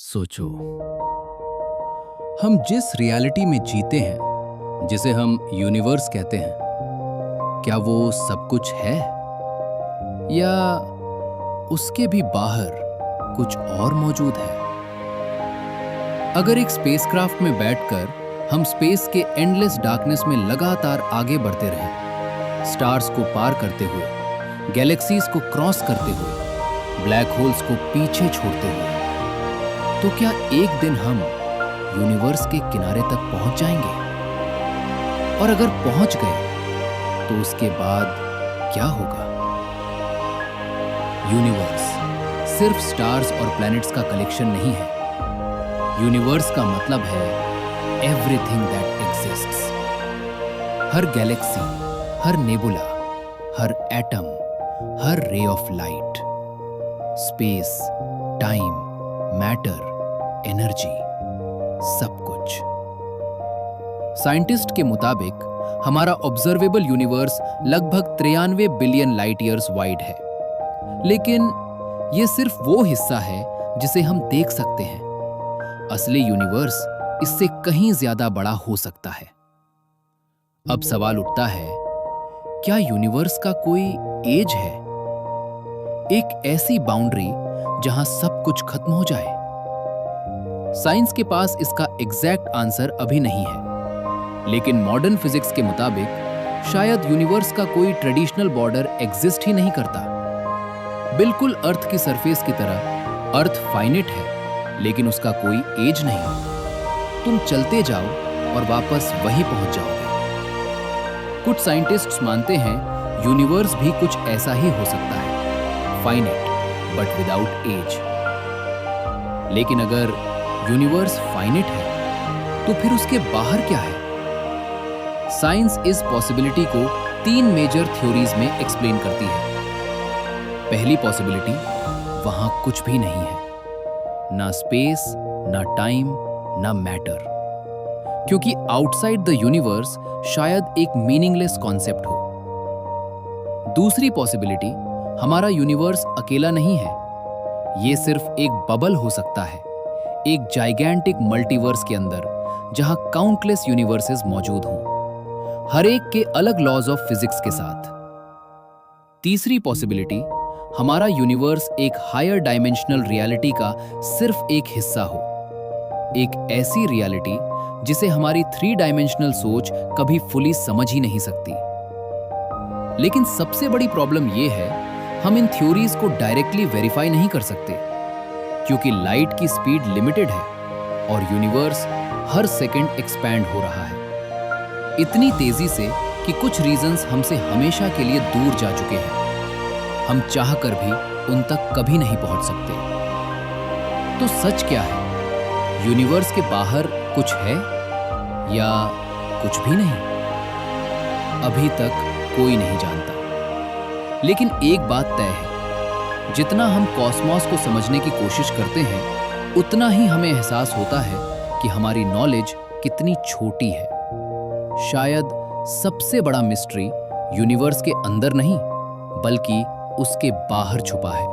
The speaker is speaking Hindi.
सोचो, हम जिस रियलिटी में जीते हैं, जिसे हम यूनिवर्स कहते हैं, क्या वो सब कुछ है या उसके भी बाहर कुछ और मौजूद है? अगर एक स्पेसक्राफ्ट में बैठकर हम स्पेस के एंडलेस डार्कनेस में लगातार आगे बढ़ते रहें, स्टार्स को पार करते हुए, गैलेक्सीज को क्रॉस करते हुए, ब्लैक होल्स को पीछे छोड़ते हुए, तो क्या एक दिन हम यूनिवर्स के किनारे तक पहुंच जाएंगे? और अगर पहुंच गए तो उसके बाद क्या होगा? यूनिवर्स सिर्फ स्टार्स और प्लैनेट्स का कलेक्शन नहीं है। यूनिवर्स का मतलब है everything that exists. Her Galaxy, her nebula, her atom, her ray of light, space, time, matter, energy, सब कुछ। साइंटिस्ट के मुताबिक हमारा ऑब्जर्वेबल यूनिवर्स लगभग 93 बिलियन लाइट ईयर्स वाइड है। लेकिन यह सिर्फ वो हिस्सा है जिसे हम देख सकते हैं। असली यूनिवर्स इससे कहीं ज्यादा बड़ा हो सकता है। अब सवाल उठता है, क्या यूनिवर्स का कोई एज है? एक ऐसी बाउंड्री जहां सब कुछ खत्म हो जाए? साइंस के पास इसका एग्जैक्ट आंसर अभी नहीं है, लेकिन मॉडर्न फिजिक्स के मुताबिक शायद यूनिवर्स का कोई ट्रेडिशनल बॉर्डर एग्जिस्ट ही नहीं करता। बिल्कुल अर्थ की सरफेस की तरह अर्थ फाइनिट है, लेकिन उसका कोई एज नहीं। तुम चलते जाओ और वापस वहीं पहुंच जाओगे। कुछ साइंटिस्ट्स मानते हैं यूनिवर्स भी कुछ ऐसा ही हो सकता है, फाइनिट बट विदाउट एज। लेकिन अगर यूनिवर्स फाइनिट है, तो फिर उसके बाहर क्या है? साइंस इस पॉसिबिलिटी को 3 मेजर थ्योरीज में एक्सप्लेन करती है। पहली पॉसिबिलिटी, वहां कुछ भी नहीं है, ना स्पेस, ना टाइम, ना मैटर, क्योंकि आउटसाइड द यूनिवर्स शायद एक मीनिंगलेस कॉन्सेप्ट हो। दूसरी पॉसिबिलिटी, हमारा यूनिवर्स अकेला नहीं है, यह सिर्फ एक बबल हो सकता है, एक जाइगैंटिक मल्टीवर्स के अंदर, जहां काउंटलेस यूनिवर्सेस मौजूद हों, हर एक के अलग लॉज ऑफ फिजिक्स के साथ। तीसरी पॉसिबिलिटी, हमारा यूनिवर्स एक हायर डायमेंशनल रियलिटी का सिर्फ एक हिस्सा हो, एक ऐसी रियलिटी जिसे हमारी 3 डायमेंशनल सोच कभी फुली समझ ही नहीं सकती। लेकिन सबसे बड़ी प्रॉब्लम यह है, हम इन थ्योरीज को डायरेक्टली वेरीफाई नहीं कर सकते, क्योंकि लाइट की स्पीड लिमिटेड है और यूनिवर्स हर सेकंड एक्सपैंड हो रहा है, इतनी तेजी से कि कुछ रीजंस हमसे हमेशा के लिए दूर जा चुके हैं। हम चाहकर भी उन तक कभी नहीं पहुंच सकते। तो सच क्या है? यूनिवर्स के बाहर कुछ है या कुछ भी नहीं? अभी तक कोई नहीं जानता। लेकिन एक बात तय है, जितना हम कॉस्मॉस को समझने की कोशिश करते हैं, उतना ही हमें एहसास होता है कि हमारी नॉलेज कितनी छोटी है। शायद सबसे बड़ा मिस्ट्री यूनिवर्स के अंदर नहीं, बल्कि उसके बाहर छुपा है।